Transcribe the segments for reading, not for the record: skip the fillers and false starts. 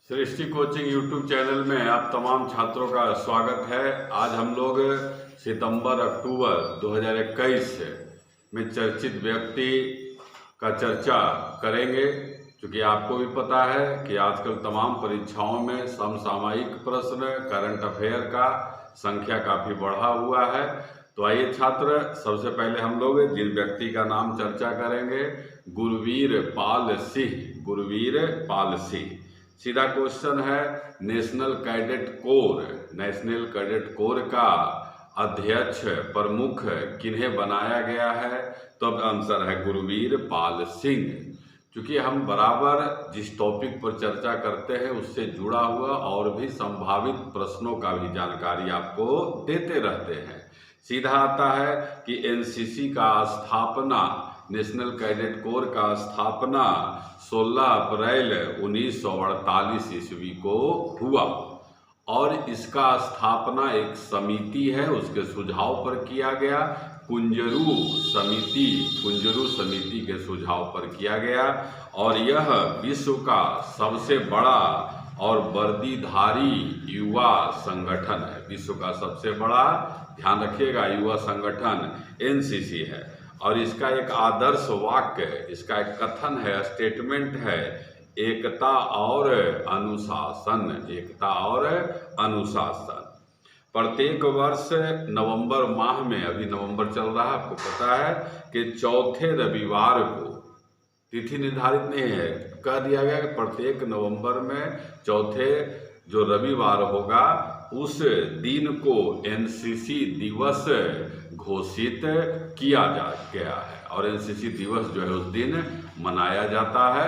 सृष्टि coaching YouTube channel में आप तमाम छात्रों का स्वागत है। आज हम लोग सितंबर अक्टूबर 2021 में चर्चित व्यक्ति का चर्चा करेंगे, क्योंकि आपको भी पता है कि आजकल तमाम परीक्षाओं में समसामयिक प्रश्न करंट अफेयर का संख्या काफ़ी बढ़ा हुआ है। तो आइए छात्र, सबसे पहले हम लोग जिन व्यक्ति का नाम चर्चा करेंगे, गुरवीर पाल सिंह। गुरवीर पाल सिंह। सीधा क्वेश्चन है, नेशनल कैडेट कोर का अध्यक्ष प्रमुख किन्हें बनाया गया है? तो अब आंसर है गुरवीर पाल सिंह। क्योंकि हम बराबर जिस टॉपिक पर चर्चा करते हैं उससे जुड़ा हुआ और भी संभावित प्रश्नों का भी जानकारी आपको देते रहते हैं। सीधा आता है कि एनसीसी का स्थापना, नेशनल कैडेट कोर का स्थापना 16 अप्रैल 1948 ईस्वी को हुआ और इसका स्थापना एक समिति है, उसके सुझाव पर किया गया। कुंजरू समिति के सुझाव पर किया गया और यह विश्व का सबसे बड़ा और वर्दीधारी युवा संगठन है। विश्व का सबसे बड़ा, ध्यान रखिएगा, युवा संगठन एनसीसी है। और इसका एक आदर्श वाक्य है, इसका एक कथन है, स्टेटमेंट है, एकता और अनुशासन। एकता और अनुशासन। प्रत्येक वर्ष नवंबर माह में, अभी नवंबर चल रहा है, आपको पता है कि चौथे रविवार को, तिथि निर्धारित नहीं है, कह दिया गया कि प्रत्येक नवंबर में चौथे जो रविवार होगा उस दिन को एनसीसी दिवस घोषित किया गया है और एनसीसी दिवस जो है उस दिन मनाया जाता है।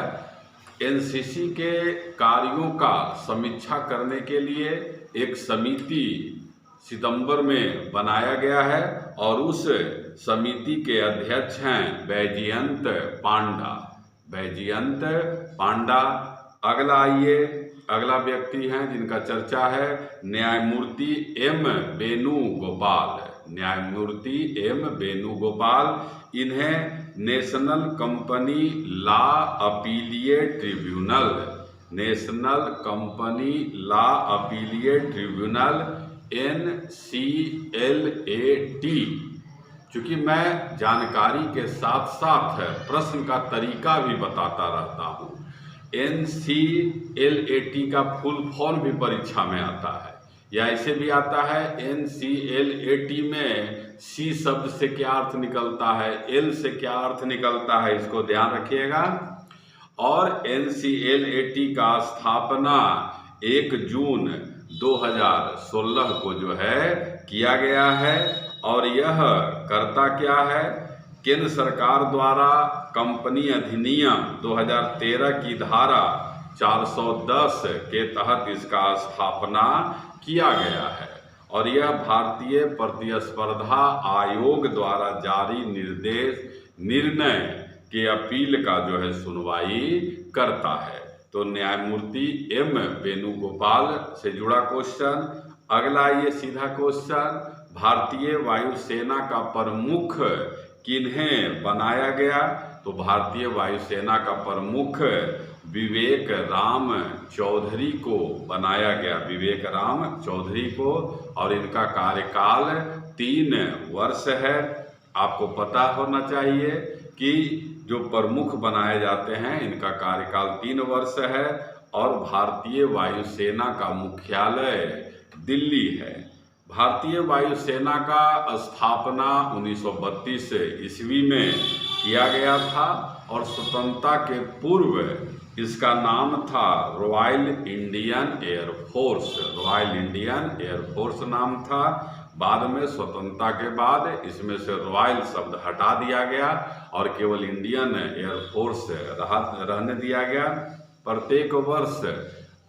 एनसीसी के कार्यों का समीक्षा करने के लिए एक समिति सितंबर में बनाया गया है और उस समिति के अध्यक्ष हैं बैजयंत पांडा। अगला आइए, अगला व्यक्ति हैं जिनका चर्चा है न्यायमूर्ति एम वेणुगोपाल। इन्हें national company law appellate tribunal NCLAT। चूंकि मैं जानकारी के साथ साथ प्रश्न का तरीका भी बताता रहता हूँ, NCLAT का फुल फॉर्म भी परीक्षा में आता है या ऐसे भी आता है NCLAT में C शब्द से क्या अर्थ निकलता है, L से क्या अर्थ निकलता है, इसको ध्यान रखिएगा। और NCLAT का स्थापना 1 जून 2016 को जो है किया गया है और यह करता क्या है, केंद्र सरकार द्वारा कंपनी अधिनियम 2013 की धारा 410 के तहत इसका स्थापना किया गया है और यह भारतीय प्रतिस्पर्धा आयोग द्वारा जारी निर्णय के अपील का जो है सुनवाई करता है। तो न्यायमूर्ति एम वेणुगोपाल से जुड़ा क्वेश्चन। अगला ये सीधा क्वेश्चन, भारतीय वायुसेना का प्रमुख किन्हें बनाया गया? तो भारतीय वायुसेना का प्रमुख विवेक राम चौधरी को बनाया गया, विवेक राम चौधरी को, और इनका कार्यकाल 3 वर्ष है। आपको पता होना चाहिए कि जो प्रमुख बनाए जाते हैं इनका कार्यकाल 3 वर्ष है और भारतीय वायुसेना का मुख्यालय दिल्ली है। भारतीय वायुसेना का स्थापना 1932 ईस्वी में किया गया था और स्वतंत्रता के पूर्व इसका नाम था रॉयल इंडियन एयरफोर्स नाम था। बाद में स्वतंत्रता के बाद इसमें से रॉयल शब्द हटा दिया गया और केवल इंडियन एयरफोर्स रहने दिया गया। प्रत्येक वर्ष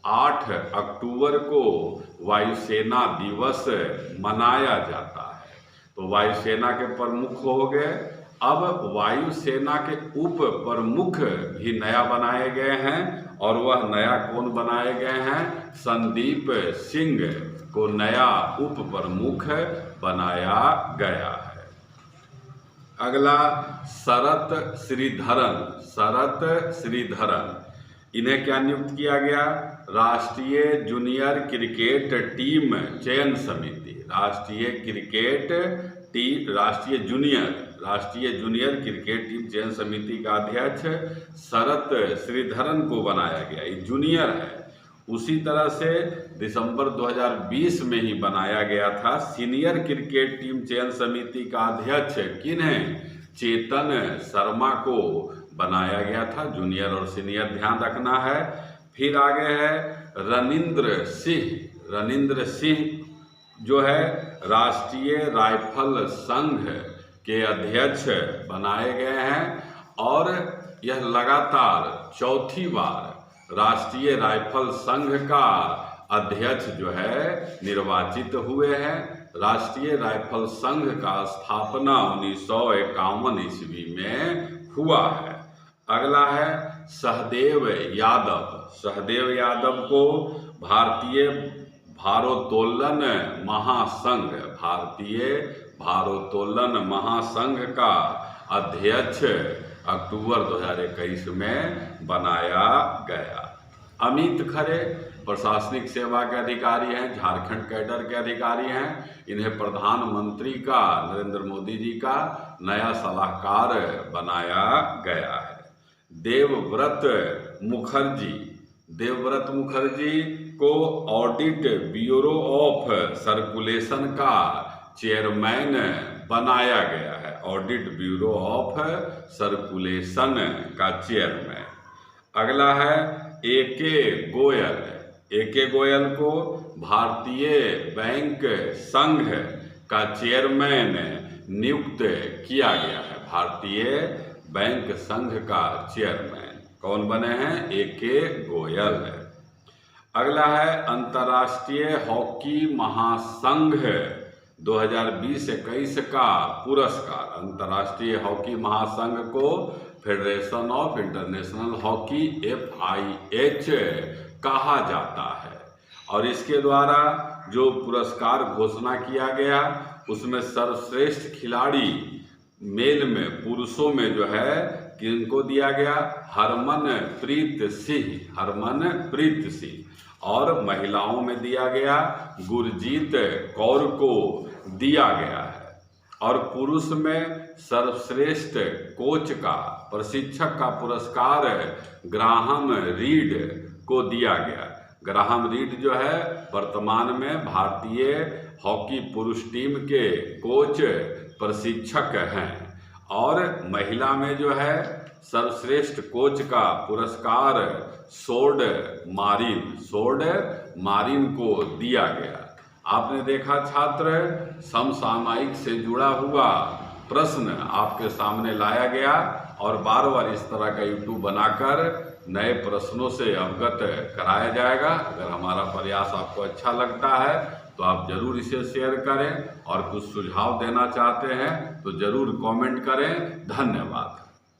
8 अक्टूबर को वायुसेना दिवस मनाया जाता है। तो वायुसेना के प्रमुख हो गए। अब वायुसेना के उप प्रमुख भी नया बनाए गए हैं और वह नया कौन बनाए गए हैं? संदीप सिंह को नया उप प्रमुख बनाया गया है। अगला शरत श्रीधरन। इन्हें क्या नियुक्त किया गया? राष्ट्रीय जूनियर क्रिकेट टीम चयन समिति। राष्ट्रीय जूनियर क्रिकेट टीम चयन समिति का अध्यक्ष शरत श्रीधरन को बनाया गया। ये जूनियर है। उसी तरह से दिसंबर 2020 में ही बनाया गया था सीनियर क्रिकेट टीम चयन समिति का अध्यक्ष किन्हें? चेतन शर्मा को बनाया गया था। जूनियर और सीनियर ध्यान रखना है। फिर आगे है रनिंद्र सिंह जो है राष्ट्रीय राइफल संघ के अध्यक्ष बनाए गए हैं और यह लगातार चौथी बार राष्ट्रीय राइफल संघ का अध्यक्ष जो है निर्वाचित हुए हैं। राष्ट्रीय राइफल संघ का स्थापना 1951 ईस्वी में हुआ है। अगला है सहदेव यादव को भारतीय भारोत्तोलन महासंघ का अध्यक्ष अक्टूबर 2021 में बनाया गया। अमित खरे प्रशासनिक सेवा के अधिकारी हैं, झारखंड कैडर के अधिकारी हैं। इन्हें प्रधानमंत्री का नरेंद्र मोदी जी का नया सलाहकार बनाया गया है। देवव्रत मुखर्जी को ऑडिट ब्यूरो ऑफ सर्कुलेशन का चेयरमैन बनाया गया है। ऑडिट ब्यूरो ऑफ सर्कुलेशन का चेयरमैन। अगला है ए.के. गोयल को भारतीय बैंक संघ का चेयरमैन नियुक्त किया गया है। भारतीय बैंक संघ का चेयरमैन कौन बने हैं? ए.के. गोयल है। अगला है अंतर्राष्ट्रीय हॉकी महासंघ 2020-21 का पुरस्कार। अंतर्राष्ट्रीय हॉकी महासंघ को federation of international hockey FIH कहा जाता है और इसके द्वारा जो पुरस्कार घोषणा किया गया उसमें सर्वश्रेष्ठ खिलाड़ी मेल में पुरुषों में जो है किनको दिया गया? हरमनप्रीत सिंह और महिलाओं में दिया गया गुरजीत कौर को दिया गया है। और पुरुष में सर्वश्रेष्ठ कोच का प्रशिक्षक का पुरस्कार ग्राहम रीड को दिया गया। ग्राहम रीड जो है वर्तमान में भारतीय हॉकी पुरुष टीम के कोच प्रशिक्षक हैं। और महिला में जो है सर्वश्रेष्ठ कोच का पुरस्कार सोर्ड मारिन को दिया गया। आपने देखा छात्र, समसामयिक से जुड़ा हुआ प्रश्न आपके सामने लाया गया और बार बार इस तरह का YouTube बनाकर नए प्रश्नों से अवगत कराया जाएगा। अगर हमारा प्रयास आपको अच्छा लगता है तो आप जरूर इसे शेयर करें और कुछ सुझाव देना चाहते हैं तो जरूर कमेंट करें। धन्यवाद।